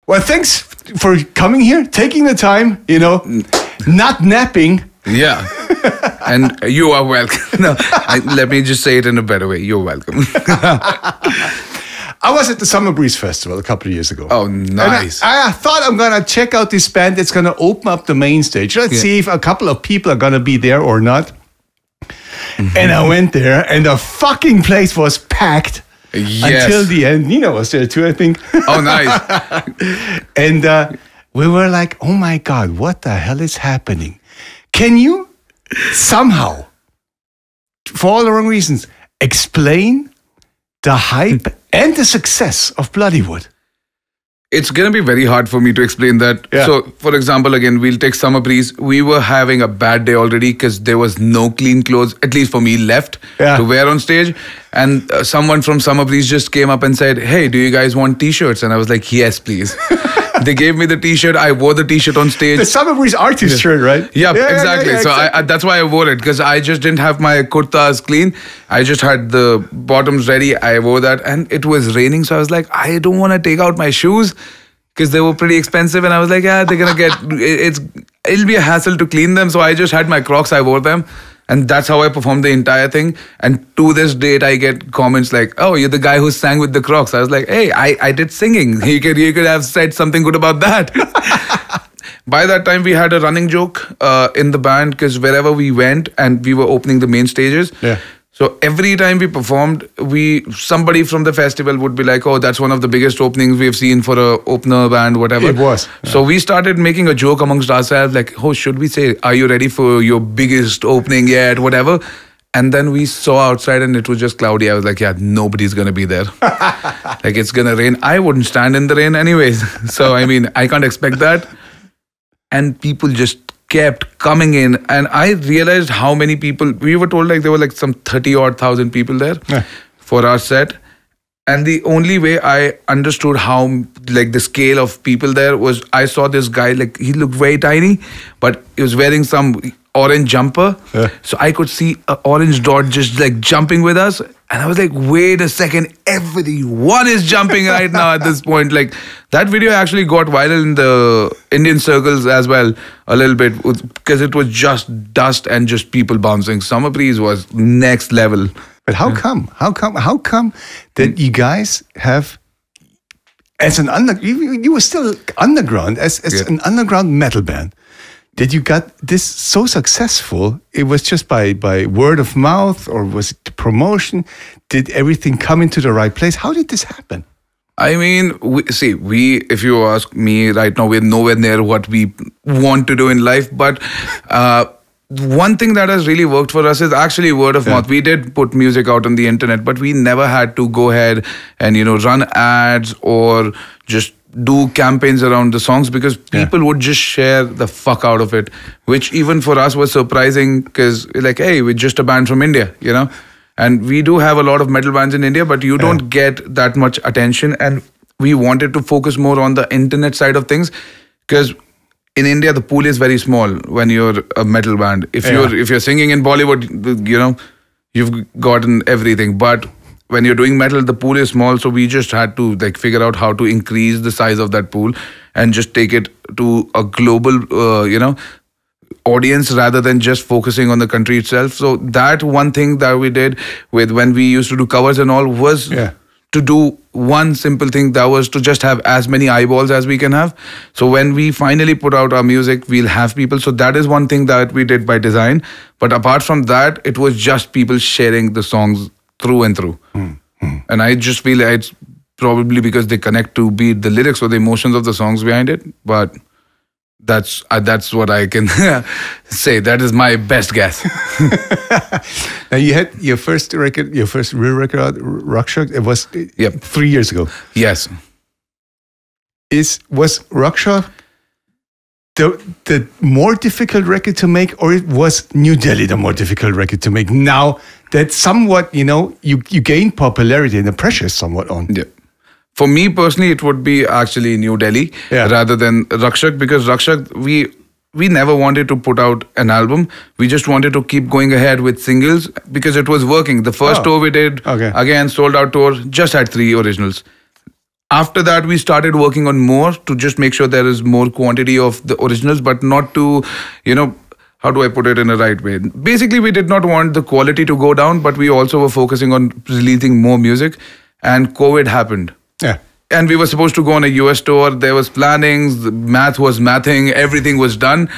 Well, thanks for coming here, taking the time, not napping. Yeah. And you are welcome. No, let me just say it in a better way. You're welcome. I was at the Summer Breeze Festival a couple of years ago. Oh, nice. And I thought I'm going to check out this band that's going to open up the main stage. Let's see if a couple of people are going to be there or not. Mm-hmm. And I went there and the fucking place was packed until the end. Nina was there too, I think. Oh, nice. And we were like, oh my God, what the hell is happening? Can you somehow, for all the wrong reasons, explain the hype and the success of Bloodywood? It's going to be very hard for me to explain that. Yeah. So, for example, again, we'll take Summer Breeze. We were having a bad day already because there was no clean clothes, at least for me, left to wear on stage. And someone from Summer Breeze just came up and said, hey, do you guys want t-shirts? And I was like, yes, please. They gave me the t-shirt. I wore the t-shirt on stage. The Summer Breeze artist shirt, right? Yeah, exactly. So exactly. That's why I wore it, because I just didn't have my kurtas clean. I just had the bottoms ready. I wore that and it was raining. So I was like, I don't want to take out my shoes because they were pretty expensive. And I was like, they're going to it'll be a hassle to clean them. So I just had my Crocs. I wore them. And that's how I performed the entire thing. And to this date, I get comments like, oh, you're the guy who sang with the Crocs. I was like, hey, I did singing. You could have said something good about that. By that time, we had a running joke in the band because wherever we went and we were opening the main stages. Yeah. So every time we performed, somebody from the festival would be like, oh, that's one of the biggest openings we've seen for a opener band, whatever. It was. Yeah. So we started making a joke amongst ourselves like, oh, should we say, are you ready for your biggest opening yet, whatever? And then we saw outside and it was just cloudy. I was like, yeah, nobody's going to be there. Like, it's going to rain. I wouldn't stand in the rain anyways. So, I mean, I can't expect that. And people just kept coming in, and I realized how many people, we were told like there were like some 30,000 people there for our set. And the only way I understood how like the scale of people there was, I saw this guy, like he looked very tiny, but he was wearing some orange jumper. So I could see an orange dot just like jumping with us. And I was like, wait a second, everyone is jumping right now at this point. Like, that video actually got viral in the Indian circles as well a little bit because it was just dust and just people bouncing. Summer Breeze was next level. But how come that you guys have, as an you were still underground, as an underground metal band, that you got this so successful? It was just by word of mouth, or was it promotion? Did everything come into the right place? How did this happen? I mean, if you ask me right now, we're nowhere near what we want to do in life. But one thing that has really worked for us is actually word of mouth. We did put music out on the internet, but we never had to go ahead and, run ads or just do campaigns around the songs because people would just share the fuck out of it, which even for us was surprising because like, hey, we're just a band from India, and we do have a lot of metal bands in India, but you don't get that much attention. And we wanted to focus more on the internet side of things because in India, the pool is very small when you're a metal band. If you're singing in Bollywood, you've gotten everything. But when you're doing metal, the pool is small. So we just had to like figure out how to increase the size of that pool and just take it to a global, audience rather than just focusing on the country itself. So that one thing that we did with when we used to do covers and all was to do one simple thing, that was to just have as many eyeballs as we can have. So when we finally put out our music, we'll have people. So that is one thing that we did by design. But apart from that, it was just people sharing the songs through and through. And I just feel like it's probably because they connect to be the lyrics or the emotions of the songs behind it. But that's what I can say. That is my best guess. Now you had your first record, your first real record out, Rock Shock. It was 3 years ago. Yes. Was Rock Shock the more difficult record to make, or it was New Delhi the more difficult record to make? Now that somewhat, you gain popularity and the pressure is somewhat on. Yeah. For me personally, it would be actually New Delhi rather than Rock Shock, because Rock Shock, we never wanted to put out an album. We just wanted to keep going ahead with singles because it was working. The first tour we did, again, sold out tour, just had 3 originals. After that, we started working on more to just make sure there is more quantity of the originals, but not to, how do I put it in the right way? Basically, we did not want the quality to go down, but we also were focusing on releasing more music. And COVID happened. Yeah. And we were supposed to go on a US tour. There was plannings, the math was mathing, everything was done.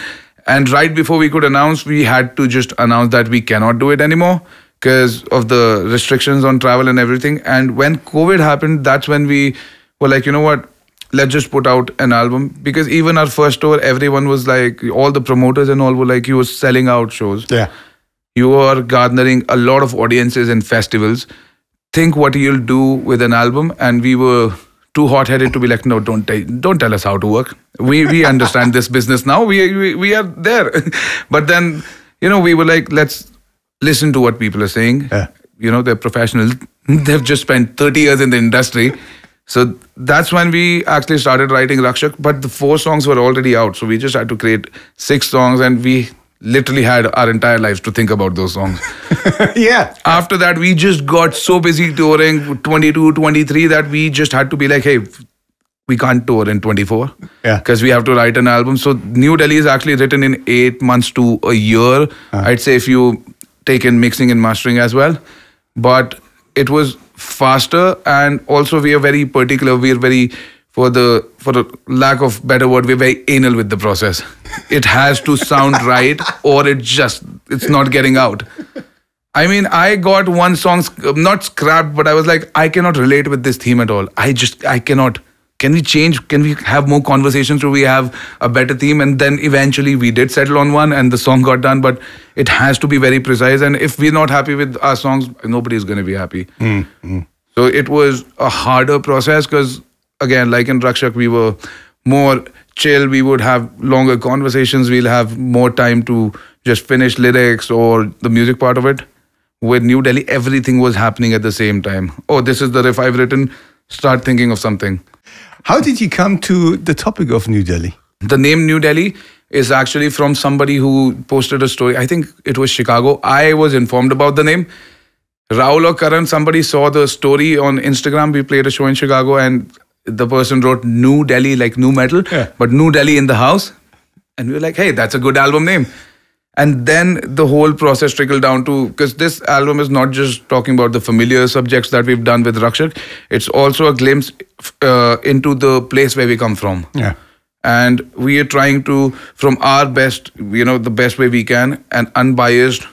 And right before we could announce, we had to just announce that we cannot do it anymore because of the restrictions on travel and everything. And when COVID happened, that's when we were like, you know what? Let's just put out an album. Because even our first tour, everyone was like, all the promoters and all were like, you were selling out shows. Yeah. You are garnering a lot of audiences and festivals. Think what you'll do with an album. And we were too hot-headed to be like, no, don't tell us how to work. We understand this business now. We are there. But then, we were like, let's listen to what people are saying. Yeah. They're professionals. They've just spent 30 years in the industry. So that's when we actually started writing Rakshak. But the 4 songs were already out. So we just had to create 6 songs and we literally had our entire lives to think about those songs. Yeah. After that, we just got so busy touring 22, 23 that we just had to be like, hey, we can't tour in 24. Yeah. Because we have to write an album. So New Delhi is actually written in 8 months to a year. I'd say if you take in mixing and mastering as well. But it was faster, and also we are very particular. We are very, for the lack of better word, we're very anal with the process. It has to sound right or it's not getting out. I mean, I got one song, not scrapped, but I was like, I cannot relate with this theme at all. I cannot. Can we change? Can we have more conversations so we have a better theme? And then eventually we did settle on one and the song got done, but it has to be very precise. And if we're not happy with our songs, nobody's going to be happy. So it was a harder process because, again, like in Rakshak, we were more chill. We would have longer conversations. We'll have more time to just finish lyrics or the music part of it. With New Delhi, everything was happening at the same time. Oh, this is the riff I've written. Start thinking of something. How did you come to the topic of New Delhi? The name New Delhi is actually from somebody who posted a story. I think it was Chicago. I was informed about the name. Rahul or Karan, somebody saw the story on Instagram. We played a show in Chicago and the person wrote New Delhi, like new metal, but New Delhi in the house. And we were like, hey, that's a good album name. And then the whole process trickled down to, because this album is not just talking about the familiar subjects that we've done with Rakshak, it's also a glimpse into the place where we come from. Yeah. And we are trying to, from our best, the best way we can, and unbiased,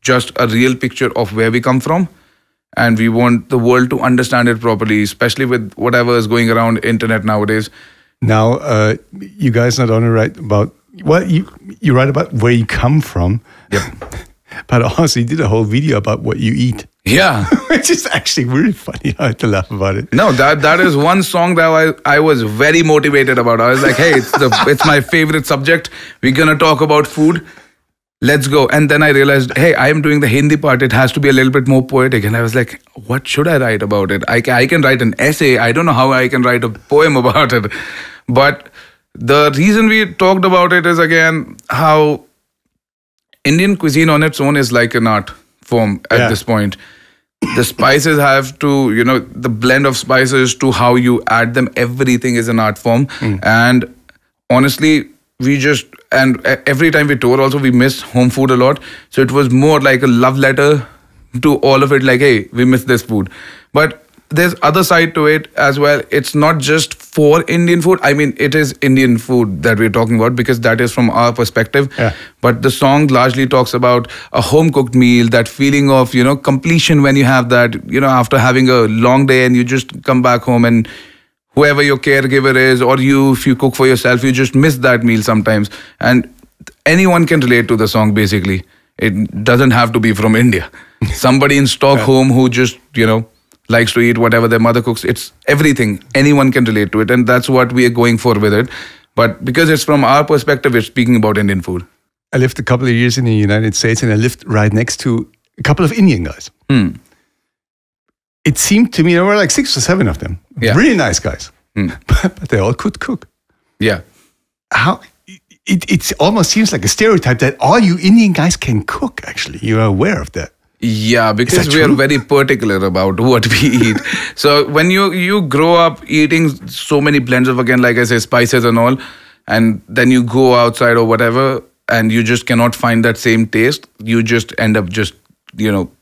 just a real picture of where we come from. And we want the world to understand it properly, especially with whatever is going around internet nowadays. Now, you guys not only write about, well, you write about where you come from, yep. but also you did a whole video about what you eat. Yeah. Which is actually really funny. I had to laugh about it. No, that is one song that I was very motivated about. I was like, hey, it's my favorite subject. We're going to talk about food. Let's go. And then I realized, hey, I am doing the Hindi part. It has to be a little bit more poetic. And I was like, what should I write about it? I can write an essay. I don't know how I can write a poem about it. But the reason we talked about it is, again, how Indian cuisine on its own is like an art form at this point. The spices have to, the blend of spices to how you add them, everything is an art form. And honestly, and every time we tour also, we miss home food a lot. So it was more like a love letter to all of it, like, hey, we miss this food. But there's other side to it as well. It's not just for Indian food. I mean, it is Indian food that we're talking about because that is from our perspective. Yeah. But the song largely talks about a home-cooked meal, that feeling of, completion when you have that, after having a long day and you just come back home and whoever your caregiver is, or if you cook for yourself, you just miss that meal sometimes. And anyone can relate to the song, basically. It doesn't have to be from India. Somebody in Stockholm who just, likes to eat whatever their mother cooks. It's everything. Anyone can relate to it. And that's what we are going for with it. But because it's from our perspective, we're speaking about Indian food. I lived a couple of years in the United States and I lived right next to a couple of Indian guys. It seemed to me there were like 6 or 7 of them. Yeah. Really nice guys. But they all could cook. Yeah. It almost seems like a stereotype that all you Indian guys can cook, actually. You are aware of that. Yeah, because we are true? very particular about what we eat. So when you grow up eating so many blends of, again, like I say, spices and all, and then you go outside or whatever, and you just cannot find that same taste, you just end up just,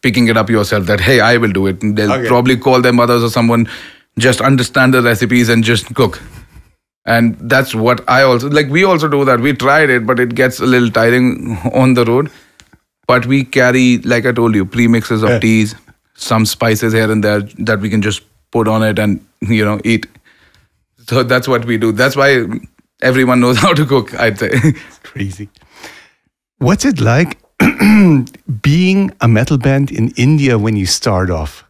picking it up yourself that, hey, I will do it. And they'll probably call their mothers or someone, just understand the recipes and just cook. And that's what I also, like, we also do that. We tried it, but it gets a little tiring on the road. But we carry, like I told you, premixes of teas, some spices here and there that we can just put on it and, eat. So that's what we do. That's why everyone knows how to cook, I'd say. It's crazy. What's it like being a metal band in India when you start off?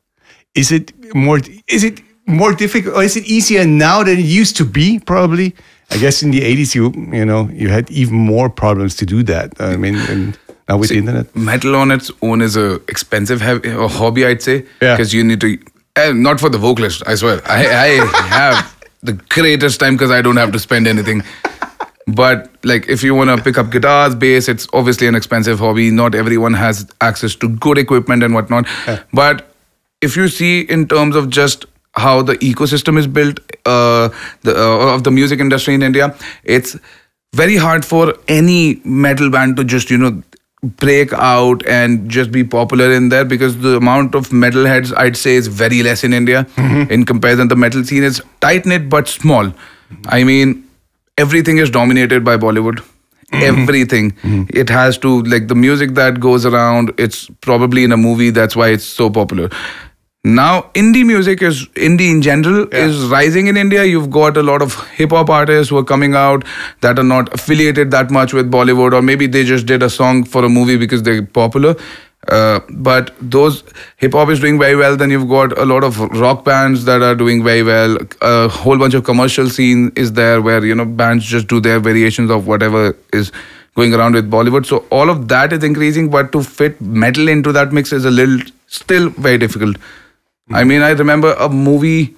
Is it more difficult, or is it easier now than it used to be? Probably. I guess in the 80s, you had even more problems to do that. I mean, now with the internet. Metal on its own is a expensive hobby, I'd say. Yeah. Because you need to, not for the vocalist, I swear. I have the greatest time because I don't have to spend anything. But like if you want to pick up guitars, bass, it's obviously an expensive hobby. Not everyone has access to good equipment and whatnot. Yeah. But if you see in terms of just how the ecosystem is built of the music industry in India, it's very hard for any metal band to just, break out and just be popular in there, because the amount of metalheads, I'd say, is very less in India. In comparison. The metal scene is tight-knit but small. I mean, everything is dominated by Bollywood. Everything. It has to, like, the music that goes around, it's probably in a movie. That's why it's so popular. Now, indie in general is rising in India. You've got a lot of hip-hop artists who are coming out that are not affiliated that much with Bollywood, or maybe they just did a song for a movie because they're popular. But those hip-hop is doing very well. Then you've got a lot of rock bands that are doing very well. A whole bunch of commercial scene is there where, bands just do their variations of whatever is going around with Bollywood. So all of that is increasing, but to fit metal into that mix is still very difficult. I mean, I remember a movie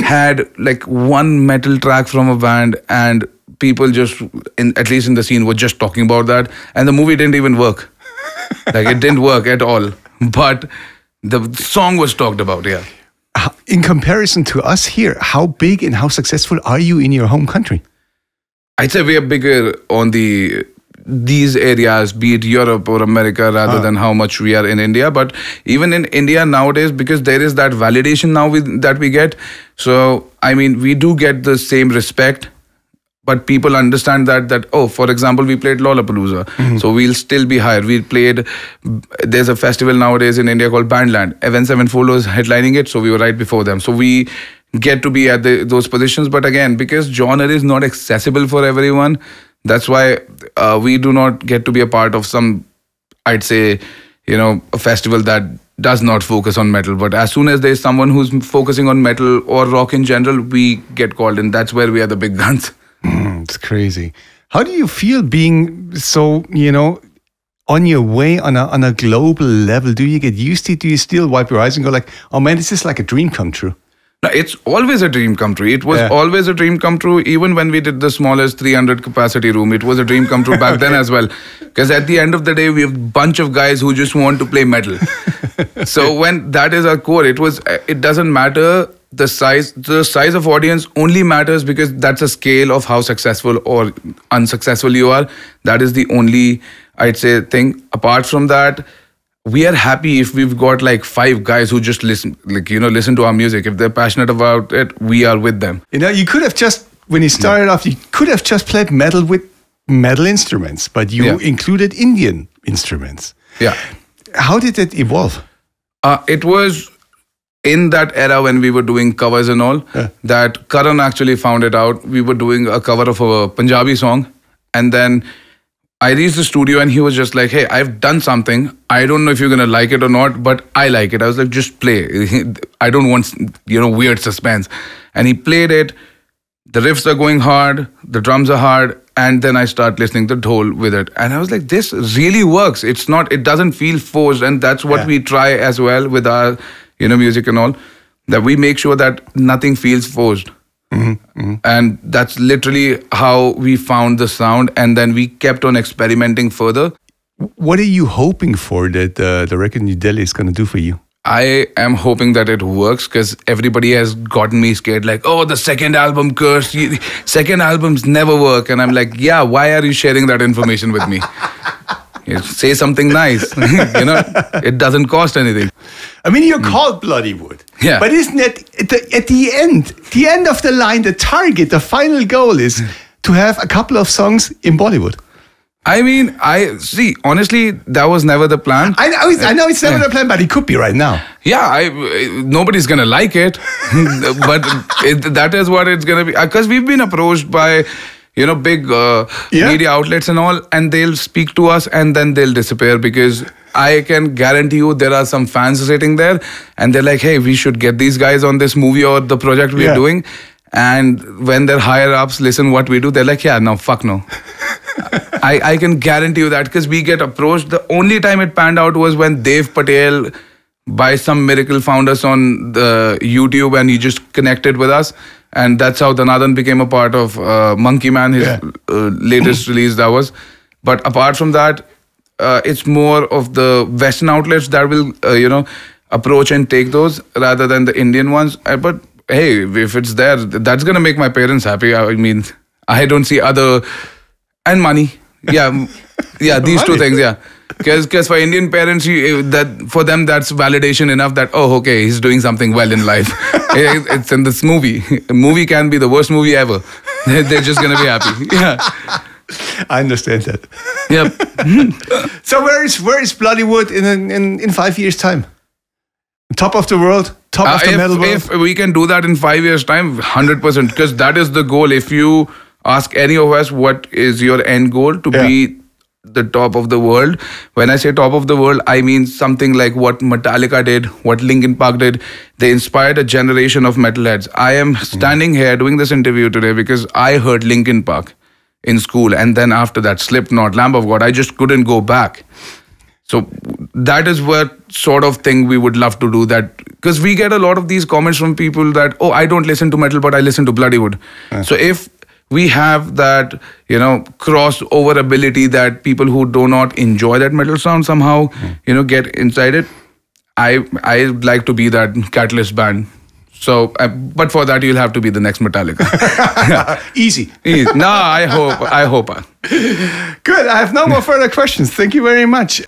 had like one metal track from a band, and people just, at least in the scene, were just talking about that. And the movie didn't even work. Like, it didn't work at all. But the song was talked about, yeah. In comparison to us here, how big and how successful are you in your home country? I'd say we are bigger on these areas, be it Europe or America, rather than how much we are in India. But even in India nowadays, because there is that validation now that we get. So, I mean, we do get the same respect, but people understand that for example, we played Lollapalooza. So we'll still be higher. There's a festival nowadays in India called Bandland. Avenged Sevenfold was headlining it, so we were right before them. So we get to be at those positions. But again, because genre is not accessible for everyone, that's why we do not get to be a part of some, I'd say, a festival that does not focus on metal. But as soon as there's someone who's focusing on metal or rock in general, we get called in. That's where we are the big guns. It's crazy. How do you feel being so, on your way on a global level? Do you get used to it? Do you still wipe your eyes and go like, oh man, this is like a dream come true? No, it's always a dream come true. It was always a dream come true. Even when we did the smallest 300 capacity room, it was a dream come true back then as well. Because at the end of the day, we have a bunch of guys who just want to play metal. So when that is our core, it doesn't matter the size. The size of audience only matters because that's a scale of how successful or unsuccessful you are. That is the only, I'd say, thing. Apart from that, we are happy if we've got like 5 guys who just listen to our music. If they're passionate about it, we are with them. You could have just, when you started off, you could have just played metal with metal instruments, but you included Indian instruments. Yeah. How did it evolve? It was in that era when we were doing covers and all, that Karan actually found it out. We were doing a cover of a Punjabi song, and then I reached the studio and he was just like, hey, I've done something. I don't know if you're going to like it or not, but I like it. I was like, just play. I don't want, weird suspense. And he played it. The riffs are going hard. The drums are hard. And then I start listening to the dhol with it. And I was like, this really works. It doesn't feel forced. And that's what we try as well with our, music and all, that we make sure that nothing feels forced. And that's literally how we found the sound, and then we kept on experimenting further. What are you hoping for that the record New Delhi is going to do for you? I am hoping that it works because everybody has gotten me scared. Like, oh, the second album curse. Second albums never work. And I'm like, yeah, why are you sharing that information with me? Say something nice. It doesn't cost anything. I mean, you're called Bloodywood. Yeah. But isn't it at the end of the line, the target, the final goal is to have a couple of songs in Bollywood? I mean, honestly, that was never the plan. I know it's never the plan, but it could be right now. Yeah, nobody's going to like it. But that is what it's going to be. Because we've been approached by, big media outlets and all, and they'll speak to us and then they'll disappear because I can guarantee you there are some fans sitting there and they're like, hey, we should get these guys on this movie or the project we're doing. And when their higher ups listen what we do, they're like, yeah, no, fuck no. I can guarantee you that because we get approached. The only time it panned out was when Dev Patel, by some miracle, found us on the YouTube and he just connected with us. And that's how Dhanadhan became a part of Monkey Man, his latest release that was. But apart from that, it's more of the Western outlets that will, approach and take those rather than the Indian ones. But hey, if it's there, that's going to make my parents happy. I mean, I don't see other... And money. Yeah, these two things, yeah. Because for Indian parents, for them, that's validation enough that, oh, okay, he's doing something well in life. It's in this movie. A movie can be the worst movie ever. They're just going to be happy. Yeah. I understand that. Yep. So where is Bloodywood in 5 years' time? Top of the world? Top of the metal world? If we can do that in 5 years' time, 100%. Because that is the goal. If you ask any of us what is your end goal to be the top of the world. When I say top of the world, I mean something like what Metallica did, what Linkin Park did. They inspired a generation of metalheads. I am standing here doing this interview today because I heard Linkin Park in school. And then after that, Slipknot, Lamb of God, I just couldn't go back. So that is what sort of thing we would love to do. That because we get a lot of these comments from people that, oh, I don't listen to metal, but I listen to Bloodywood. So if we have that, crossover ability that people who do not enjoy that metal sound somehow, get inside it. I like to be that catalyst band. So, but for that, you'll have to be the next Metallica. Easy. No, I hope. Good. I have no more further questions. Thank you very much.